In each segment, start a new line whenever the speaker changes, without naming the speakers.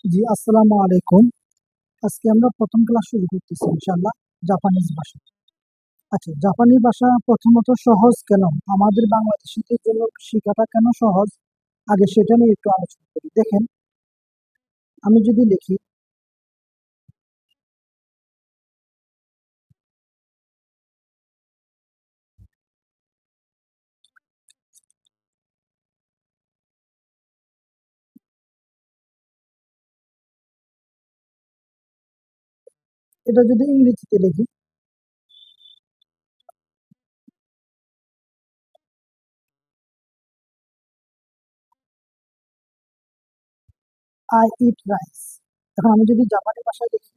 জি, আসসালামু আলাইকুম। আজকে আমরা প্রথম ক্লাস শুরু করতেছি ইনশাআল্লাহ জাপানিজ ভাষা। আচ্ছা, জাপানি ভাষা প্রথমত সহজ কেন? আমাদের বাংলাদেশীদের জন্য শেখাটা কেন সহজ? আগে সেটা নিয়ে একটু আলোচনা করি। দেখেন, আমি যদি লিখি, এটা যদি ইংরেজিতে লিখি, আই ইট রাইস। এখন আমি যদি জাপানি ভাষায় লিখি,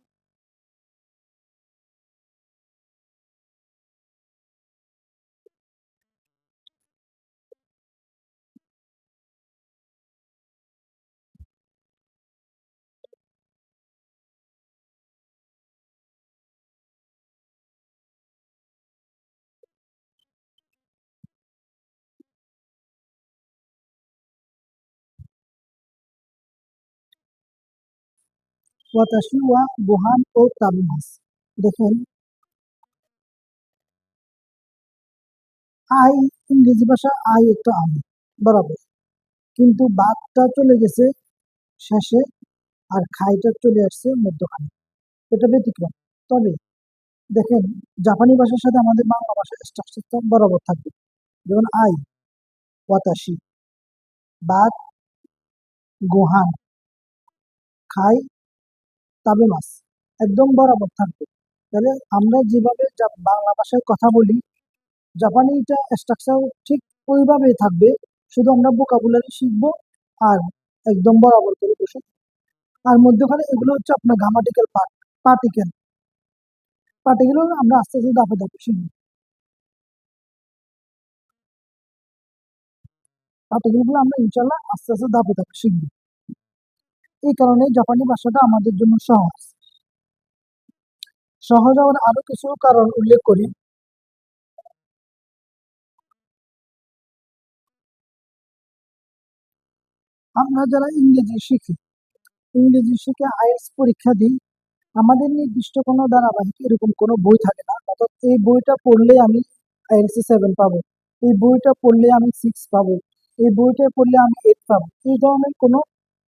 ওয়াতাশি ওয়া গোহান ও তাবিমাস। দেখেন, আই, ইংরেজি ভাষা আই একটা আমি বরাবর, কিন্তু বাদটা চলে গেছে শেষে আর খাইটা চলে আসছে মধ্যখানে। এটা ব্যতিক্রম। তবে দেখেন, জাপানি ভাষার সাথে আমাদের বাংলা ভাষার স্ট্রাকচারটা বরাবর থাকবে। যেমন আই, ওয়াতাশি, বাত, গোহান, খাই, তাবেমাস, একদম বরাবর থাকবে। তাহলে আমরা যেভাবে বাংলা ভাষায় কথা বলি, জাপানিটা স্ট্রাকচার ঠিক ওইভাবেই থাকবে। শুধু আমরা ভোকাবুলারি শিখবো আর একদম বরাবর করে বসে। আর মধ্যখানে এগুলো হচ্ছে আপনার গ্রামাটিক্যাল পার্ট, পার্টিকেল। পার্টিকেল আমরা আস্তে আস্তে ধাপে ধাপে শিখবো। পার্টিকেল গুলো আমরা ইনশাল্লাহ আস্তে আস্তে ধাপে ধাপে শিখবো। এই কারণে জাপানি ভাষাটা আমাদের জন্য সহজ। সহজ হওয়ার আরো কিছু কারণ উল্লেখ করি। আমরা যারা ইংরেজি শিখে আইএলটিএস পরীক্ষা দিই, আমাদের নির্দিষ্ট কোনো ধারাবাহিক এরকম কোনো বই থাকে না। অর্থাৎ এই বইটা পড়লে আমি আইএলটিএস 7 পাবো, এই বইটা পড়লে আমি 6 পাবো, এই বইটা পড়লে আমি 8 পাবো। এই ধরনের কোনো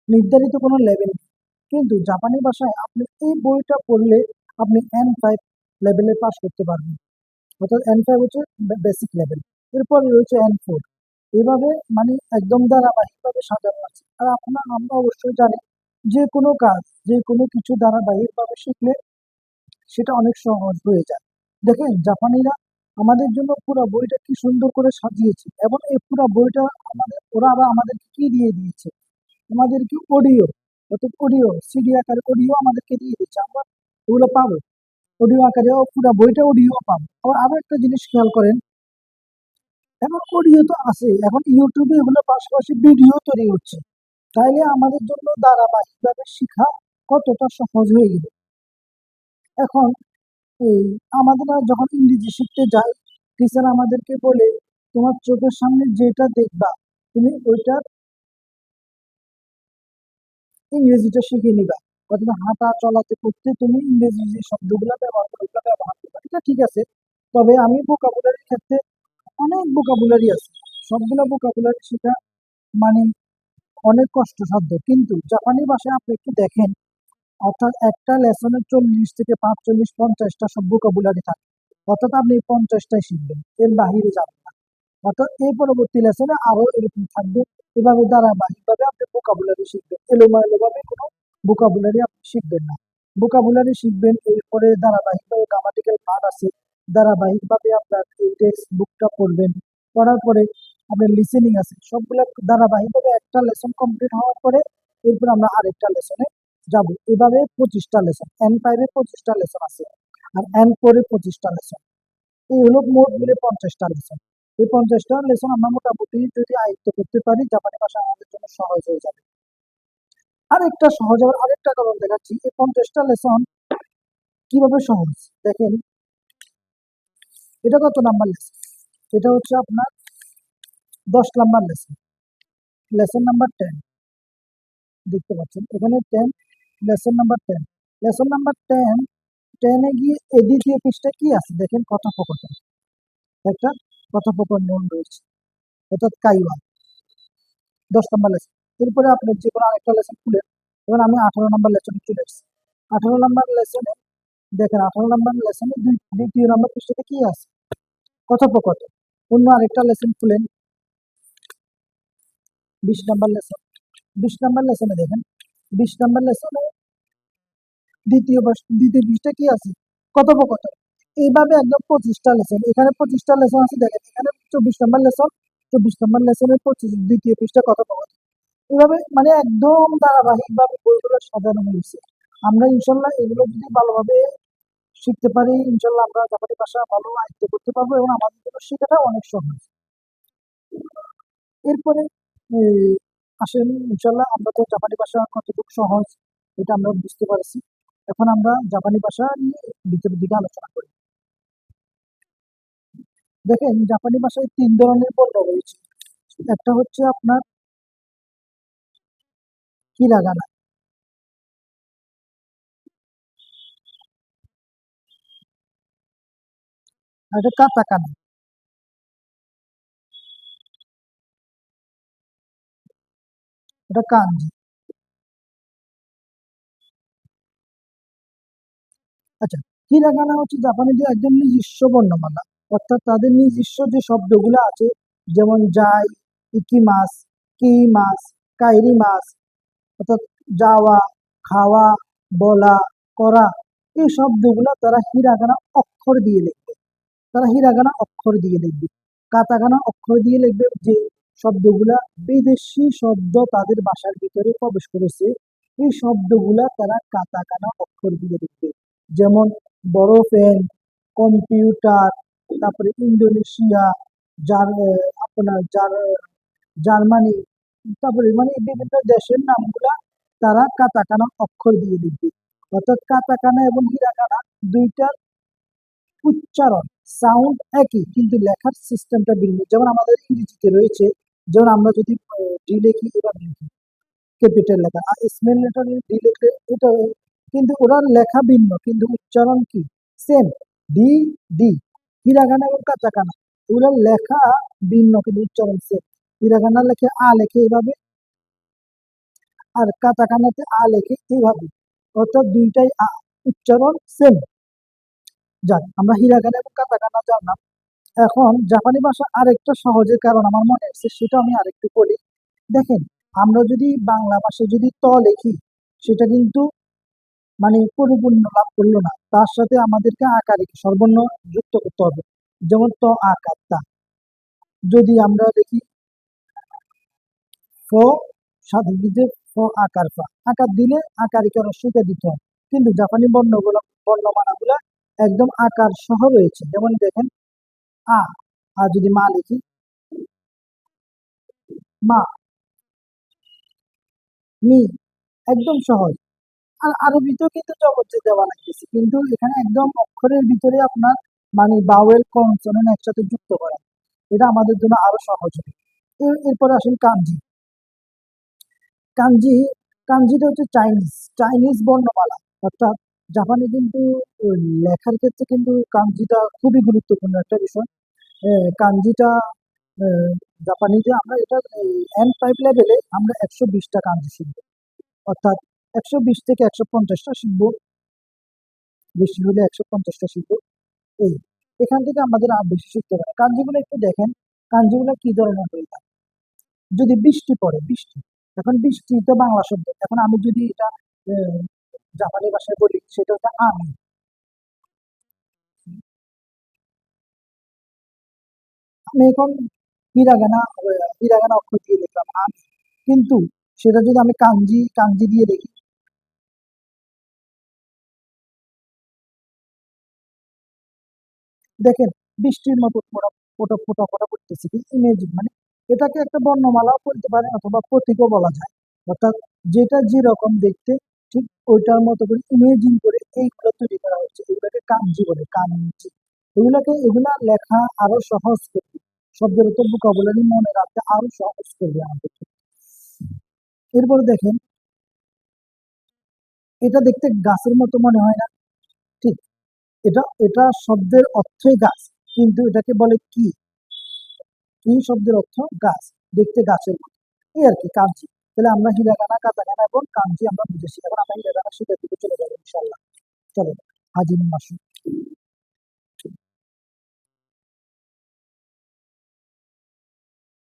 নির্ধারিত কোনো লেভেল নেই। কিন্তু জাপানি ভাষায় আপনি এই বইটা পড়লে আপনি N5 লেভেলে পাস করতে পারবেন। অর্থাৎ N5 হচ্ছে বেসিক লেভেল। এরপরে রয়েছে N4। এভাবে মানে একদম ধারাবাহিকভাবে সাজানো আছে। আর আমরা অবশ্যই জানি, যে কোনো কাজ, যে কোনো কিছু ধারাবাহিকভাবে শিখলে সেটা অনেক সহজ হয়ে যায়। দেখেন, জাপানিরা আমাদের জন্য পুরো বইটা কি সুন্দর করে সাজিয়েছে, এবং এই পুরো বইটা ওরা আবার আমাদেরকে কি দিয়ে দিয়েছে? আমাদেরকে অডিও, অর্থাৎ অডিও সিডি আকারে অডিও আমাদেরকে দিয়ে দিচ্ছে। আমরা ওগুলো পাবো অডিও আকারেও, পুরো বইটা অডিও পাবো। আবার আরো একটা জিনিস খেয়াল করেন, এখন অডিও তো আছে, এখন ইউটিউবে এগুলো পাশাপাশি ভিডিও তৈরি হচ্ছে। তাইলে আমাদের জন্য ধারাবাহিকভাবে শিখা কতটা সহজ হয়ে গেল। এখন এই আমাদের যখন ইংরেজি শিখতে যাই, টিচার আমাদেরকে বলে, তোমার চোখের সামনে যেটা দেখবা তুমি ওইটা ইংরেজিটা শিখে নিবা। অথবা হাঁটা চলাতে করতে তুমি ইংরেজি যে শব্দগুলো ব্যবহার করো ওগুলো ব্যবহার করবা, এটা ঠিক আছে। তবে আমি ভোকাবুলারির ক্ষেত্রে অনেক ভোকাবুলারি আছে, সবগুলো ভোকাবুলারি শেখা মানে অনেক কষ্টসাধ্য। কিন্তু জাপানি ভাষায় আপনি একটু দেখেন, অর্থাৎ একটা লেসনে 40 থেকে 45 50টা সব ভোকাবুলারি থাকে। অর্থাৎ আপনি 50টাই শিখবেন, এর বাহিরে যাবেন না। অর্থাৎ এই পরবর্তী লেসনে আরো এরকম থাকবে। এভাবে ধারাবাহিকভাবে আপনি ভোকাবুলারি শিখবেন, এলোমেলো ভাবে কোনো ভোকাবুলারি আপনি শিখবেন না। ভোকাবুলারি শিখবেন, এরপরে ধারাবাহিকভাবে গ্রামাটিক্যাল পার্ট আছে, ধারাবাহিকভাবে আপনার এই টেক্সট বুকটা পড়বেন। পড়ার পরে আপনার লিসেনিং আছে, সবগুলো ধারাবাহিকভাবে একটা লেসন কমপ্লিট হওয়ার পরে এরপর আমরা আরেকটা লেসনে যাব। এভাবে 25টা লেসন, N5-এ 25টা লেসন আছে, আর N4-এ 25টা লেসন। এই হলো মোট মিলে 50টা লেসন। এই 50টা লেসন আমরা মোটামুটি যদি আয়ত্ত করতে পারি, জাপানি ভাষা আমাদের জন্য সহজ হয়ে যাবে। আরেকটা সহজ হওয়ার আরেকটা কারণ দেখাচ্ছি, এই 50টা লেসন কিভাবে সহজ। দেখেন, এটা কত নাম্বার লেসন? এটা হচ্ছে আপনার 10 নাম্বার লেসন, লেসন নাম্বার 10। দেখতে পাচ্ছেন এখানে 10, লেসন নাম্বার 10। লেসন নাম্বার 10 এ গিয়ে দ্বিতীয় পৃষ্ঠা কি আছে দেখেন, কথোপকথন। একটা কথোপকথন রয়েছে, অর্থাৎ কাইওয়া, 10 নম্বর লেসন। এরপরে আপনি যে কোনো আরেকটা লেসন খুলেন। এবার আমি 18 নম্বর লেসনে চলে এসেছি। 18 নম্বর লেসনে দেখেন, 18 নম্বর লেসনে দ্বিতীয় নম্বর পৃষ্ঠাতে কি আছে, কথোপকথন। অন্য আরেকটা লেসন খুলেন, 20 নম্বর লেসন। 20 নম্বর লেসনে দেখেন, 20 নম্বর লেসনে দ্বিতীয় পৃষ্ঠা কি আছে, কথোপকথন। এইভাবে একদম 25টা লেসন, এখানে 25টা লেসন আছে দেখেন, এখানে 24 নম্বর লেসন, 24 নম্বর লেসনের দ্বিতীয় পৃষ্ঠা কথোপকথন। এভাবে মানে একদম ধারাবাহিক ভাবে বইগুলো সাজানো হয়েছে। আমরা ইনশাল্লাহ এগুলো যদি ভালোভাবে শিখতে পারি, ইনশাল্লাহ আমরা জাপানি ভাষা ভালো আয়ত্ত করতে পারবো এবং আমাদের জন্য শেখাটা অনেক সহজ। এরপরে আসেন, ইনশাল্লাহ আমরা তো জাপানি ভাষা কতটুকু সহজ এটা আমরা বুঝতে পারছি। এখন আমরা জাপানি ভাষা নিয়ে ভিতরের দিকে আলোচনা করি। দেখেন, জাপানি ভাষায় 3 ধরনের বর্ণ রয়েছে। একটা হচ্ছে আপনার হিরাগানা, আর একটা কাতাকানা, এটা কাঞ্জি। আচ্ছা, হিরাগানা হচ্ছে জাপানিদের একদম নিজস্ব বর্ণমালা, অর্থাৎ তাদের নিজস্ব যে শব্দগুলো আছে, যেমন যাই, ইকিমাস, কিমাস, কাইরিমাস, অর্থাৎ যাওয়া, খাওয়া, বলা, করা, এই শব্দগুলো তারা হিরাগানা অক্ষর দিয়ে লিখবে। তারা হিরাগানা অক্ষর দিয়ে লিখবে। কাতাকানা অক্ষর দিয়ে লিখবে। যে শব্দগুলা বিদেশি শব্দ তাদের ভাষার ভিতরে প্রবেশ করেছে, এই শব্দগুলা তারা কাতাকানা অক্ষর দিয়ে লিখবে। যেমন বড় ফ্যান, কম্পিউটার, তারপরে ইন্দোনেশিয়া, আপনার জার্মানি, তারপরে মানে বিভিন্ন দেশের নামগুলা তারা কাতাকানা অক্ষর দিয়ে লিখবে। অর্থাৎ কাতাকানা এবং হিরাকানা দুইটার উচ্চারণ, সাউন্ড একই, কিন্তু লেখার সিস্টেমটা ভিন্ন। যেমন আমাদের ইংরেজিতে রয়েছে, যেমন আমরা যদি ডি লিখি এবার লিখি ক্যাপিটাল লেখা, আর স্মল লেটার ডি লিখলে এটা, কিন্তু ওরা লেখা ভিন্ন কিন্তু উচ্চারণ কি সেম, ডি ডি। হিরাগানা এবং কাতাকানা ওগুলো লেখা ভিন্ন কিন্তু উচ্চারণ সেম। হিরাগানা লেখে আ লেখে এভাবে, আর কাতাকানাতে আ লেখে এইভাবে, অর্থাৎ দুইটাই আ, উচ্চারণ সেম। যাক, আমরা হিরাগানা এবং কাতাকানা জানলাম। এখন জাপানি ভাষা আরেকটা সহজের কারণ আমার মনে আছে, সেটা আমি আরেকটু বলি। দেখেন, আমরা যদি বাংলা ভাষায় যদি ত লিখি, সেটা কিন্তু মানে পরিপূর্ণ লাভ করলো না, তার সাথে আমাদেরকে আকারে স্বরবর্ণ যুক্ত করতে হবে। যেমন ত আকার তা, যদি আমরা দেখি ফ, সাথে দিতে ফ আকার ফা, আকার দিলে আকারিকা রস্যইটা দিতে হয়। কিন্তু জাপানি বর্ণমালাগুলা একদম আকার সহ রয়েছে। যেমন দেখেন আ, আর যদি মা লিখি মা, মি, একদম সহজ। আর আরবিতেও কিন্তু জবর দেওয়া লাগতেছে, কিন্তু এখানে একদম অক্ষরের ভিতরে আপনার মানে বাওয়েল কনসোনেন্ট একসাথে যুক্ত করা, এটা আমাদের জন্য আরো সহজ হবে। এরপরে আসেন কাঞ্জি। কাঞ্জি কাঞ্জিটা হচ্ছে চাইনিজ চাইনিজ বর্ণমালা, অর্থাৎ জাপানে কিন্তু লেখার ক্ষেত্রে কিন্তু কাঞ্জিটা খুবই গুরুত্বপূর্ণ একটা বিষয়। কাঞ্জিটা জাপানিতে আমরা এটা N5 লেভেলে আমরা 120টা কাঞ্জি শিখবো, অর্থাৎ 120 থেকে 150টা শিখবো, বেশি হলে 150টা শিখবো। এই এখান থেকে আমাদের আর বেশি শিখতে হবে। কাঞ্জিগুলো একটু দেখেন, কাঞ্জিগুলো কি ধরনের হয়ে থাকে। যদি বৃষ্টি পড়ে, বৃষ্টি, এখন বৃষ্টি তো বাংলা শব্দ, এখন আমি যদি এটা আহ, জাপানি ভাষায় বলি, সেটা হচ্ছে আমি। আমি এখন হিরাগানা অক্ষর দিয়ে লিখলাম আমি, কিন্তু সেটা যদি আমি কাঞ্জি কাঞ্জি দিয়ে দেখি, দেখেন বৃষ্টির মতো ফোঁটা ফোঁটা ফোঁটা ফোঁটা পড়তেছে, কি ইমেজিং, মানে এটাকে একটা বর্ণমালাও বলতে পারে অথবা প্রতীকও বলা যায়। অর্থাৎ যেটা যেরকম দেখতে ঠিক ওইটার মতো করে ইমেজিং করে এইগুলো তৈরি করা হচ্ছে, এগুলোকে কাঞ্জি বলে, কাঞ্জি। এগুলা লেখা আরো সহজ করবে, শব্দের তো ভোকাবুলারি মনে রাখতে আরো সহজ করবে আমাদেরকে। এরপর দেখেন এটা দেখতে গাছের মতো মনে হয় না? ঠিক, এটা এটা শব্দের অর্থই গাছ, কিন্তু এটাকে বলে কি? কি শব্দের অর্থ গাছ, দেখতে গাছের মতো, এই আর কি কাঞ্চি। তাহলে আমরা হিরাগানা, কাতাকানা এবং কাঞ্চি আমরা বুঝেছি। এখন আমরা হিরাগানা শিখে দিকে চলে যাবো ইনশাল্লাহ। চলো, হাজির মাসুদ।